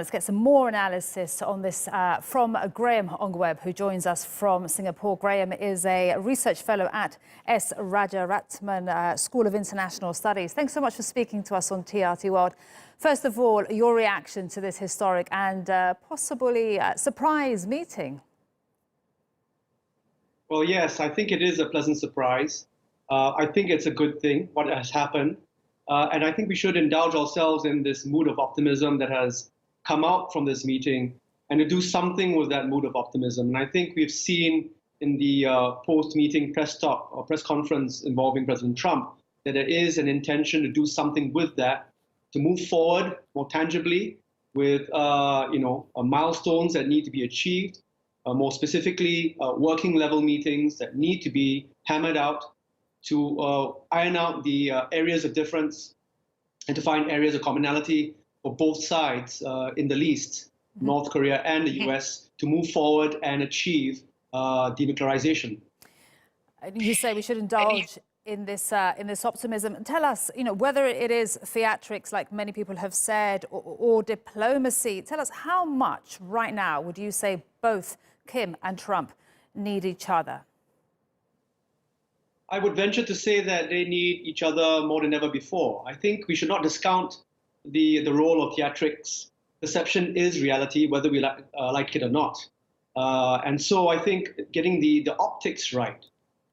Let's get some more analysis on this from Graham Ong-Webb, who joins us from Singapore. Graham is a research fellow at S. Rajaratnam School of International Studies. Thanks so much for speaking to us on TRT World. First of all, your reaction to this historic and possibly surprise meeting? Well, yes, I think it is a pleasant surprise. I think it's a good thing, what has happened. And I think we should indulge ourselves in this mood of optimism that has come out from this meeting and to do something with that mood of optimism. And I think we've seen in the post-meeting press talk or press conference involving President Trump that there is an intention to do something with that, to move forward more tangibly with milestones that need to be achieved, more specifically working level meetings that need to be hammered out to iron out the areas of difference and to find areas of commonality for both sides, in the least, North Korea and the US, to move forward and achieve denuclearization. You say we should indulge in this optimism. Tell us, whether it is theatrics, like many people have said, or diplomacy. Tell us, how much right now would you say both Kim and Trump need each other? I would venture to say that they need each other more than ever before. I think we should not discount the role of theatrics. Perception is reality, whether we like it or not. And so I think getting the optics right,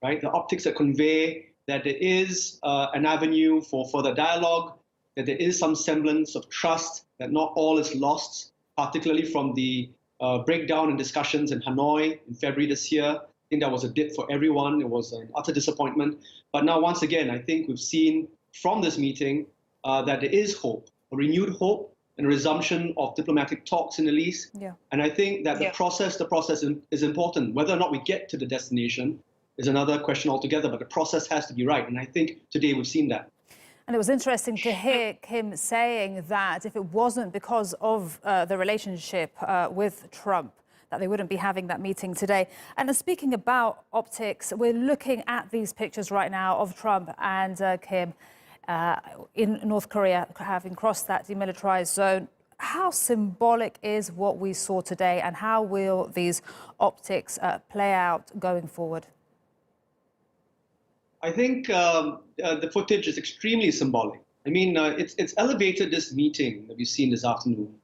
the optics that convey that there is an avenue for further dialogue, that there is some semblance of trust, that not all is lost, particularly from the breakdown in discussions in Hanoi in February this year. I think that was a dip for everyone. It was an utter disappointment. But now, once again, I think we've seen from this meeting that there is hope, a renewed hope, and a resumption of diplomatic talks in the least. Yeah. And I think that the process is important. Whether or not we get to the destination is another question altogether, but the process has to be right. And I think today we've seen that. And it was interesting to hear Kim saying that if it wasn't because of the relationship with Trump, that they wouldn't be having that meeting today. And speaking about optics, we're looking at these pictures right now of Trump and Kim in North Korea, having crossed that demilitarized zone. How symbolic is what we saw today, and how will these optics play out going forward? I think the footage is extremely symbolic. I mean, it's elevated this meeting that we've seen this afternoon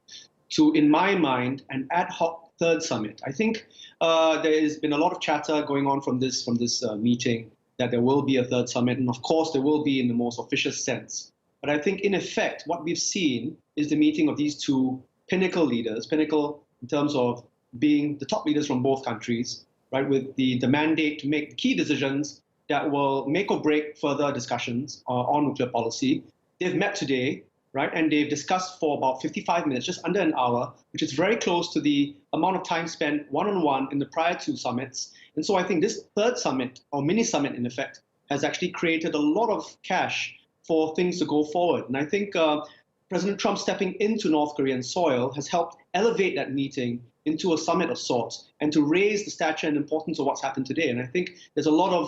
to, in my mind, an ad hoc third summit. I think there has been a lot of chatter going on from this meeting that there will be a third summit, and of course there will be in the most officious sense. But I think in effect what we've seen is the meeting of these two pinnacle leaders, pinnacle in terms of being the top leaders from both countries, right, with the mandate to make key decisions that will make or break further discussions on nuclear policy. They've met today, right, and they've discussed for about 55 minutes, just under an hour, which is very close to the amount of time spent one-on-one in the prior two summits. And so I think this third summit, or mini-summit in effect, has actually created a lot of cash for things to go forward. And I think President Trump stepping into North Korean soil has helped elevate that meeting into a summit of sorts and to raise the stature and importance of what's happened today. And I think there's a lot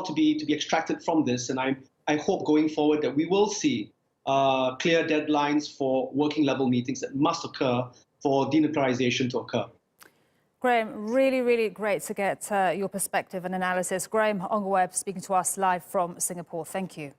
to be extracted from this. And I hope going forward that we will see clear deadlines for working level meetings that must occur for denuclearization to occur. Graham, really, really great to get your perspective and analysis. Graham Ong-Webb speaking to us live from Singapore. Thank you.